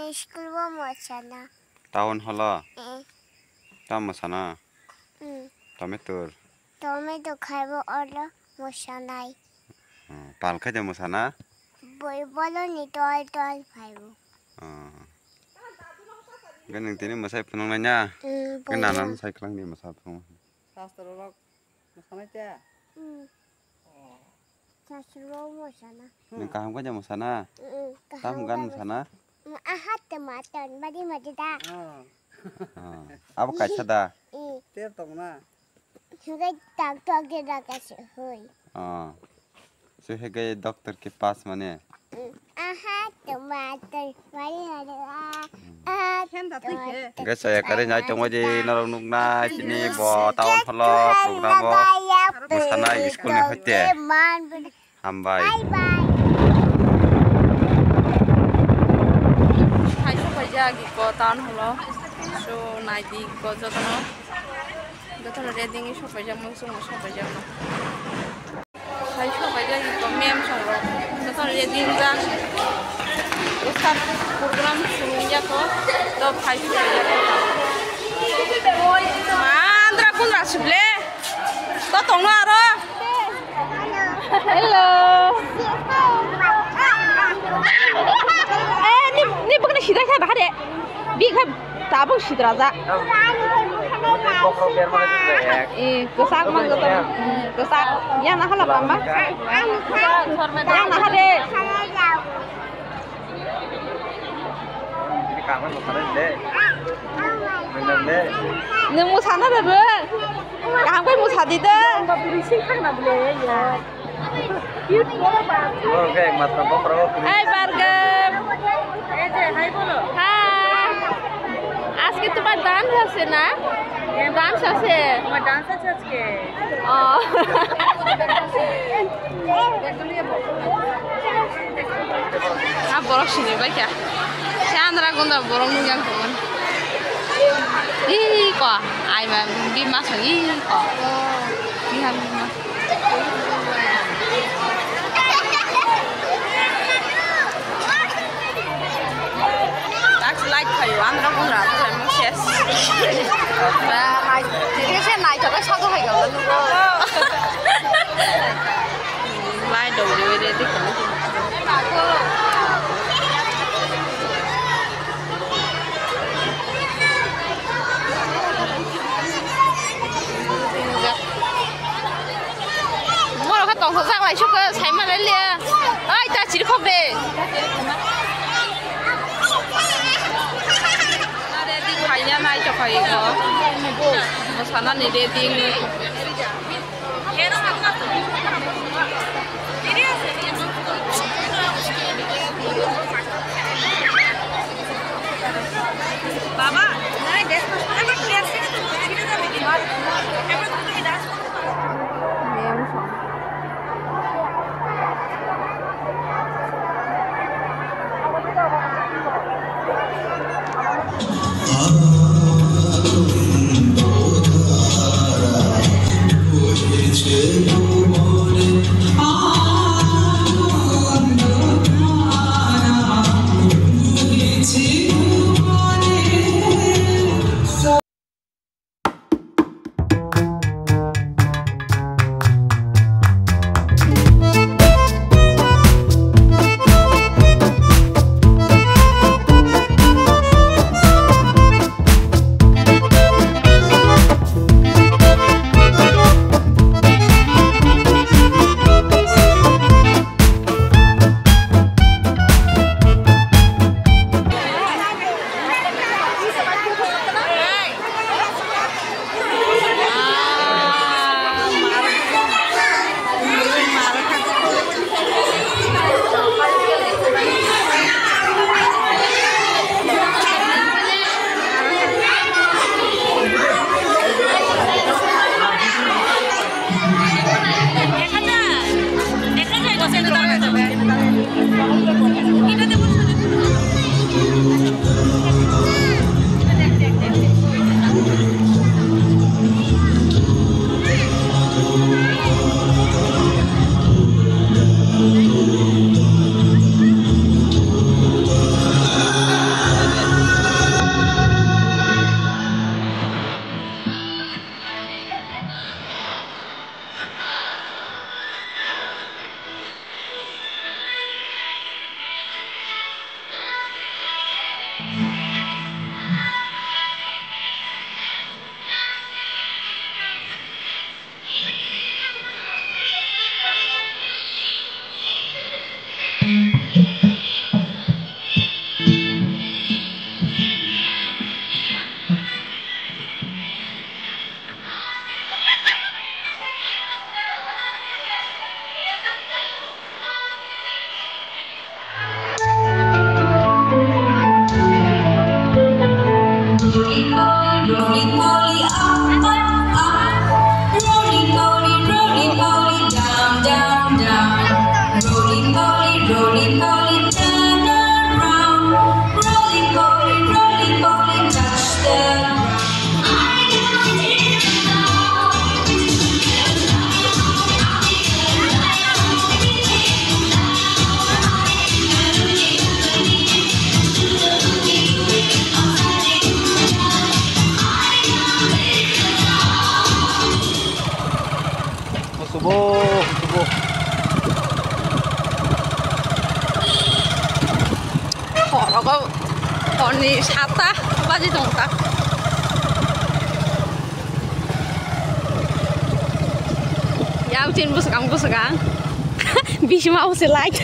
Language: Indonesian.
School wa mochana. Tahun hala. Tam masana. Tomatur. Tomato khaibo orla mochanai. Pal khaja masana. Boy bolo ni tol khaibo. Ganang tini masai punong nanya. Kenalan masai kelang di masa punong. Sastrolog masana cha. Sastrolog masana. Yang kaham khaja masana. Tam gan masana. Ahat tomaton badi majda. Apa kaca dah? Tiap tong na. Sudah tak kita kasih hui. Sudah dokter ke pas mana? Ahat tomaton badi majda. Guys, saya kali nyai cuma di narong nukna sini bawa tahun hala program bawa masana school ni hote. Hambai. Bye bye. Jagi ko tahun halo, so naidi ko jotono, jotono reading sopai jam langsung sopai jam. Saya sopai jagi ko mem soro, jotono reading jang, ustad program suruhnya ko, to saya sopai jagi. Mandra kundra seble, to tongno aro. Hello. Ni bukan sidra kan bahade, bikam tabung sidra za. Kesak mang gitu, kesak. Ya nah lah mama. Ya nah hade. Ini kapan masana deh? Bener deh. Ni musana deh be. Kaham kau musadi deh. Oke, mata bokro. Hai Bargam. Hai bolo. Hai. Aske तुम्हारा डांस है ना? डांस है। Cuma dansa saja. Oh. Ah borok sini baik ya. Saya andra gunda borok nunjang teman. Ih kok, ayam di masuk ih kok. Lihat mas. Like kayu, andra gunda tuh emang ses. Nah, jadi saya naik juga satu hari kalau tu. Lai đầu đi về đi cũng. Mua cái tổng số rác lại chút cái thấy mà lấy liền. Ai ta chỉ không về. Kayaknya naik coba itu, masalah nih dating. Baba, Subuh. Oni sata baji dongta. Ya utin busukang. Bisma usi light.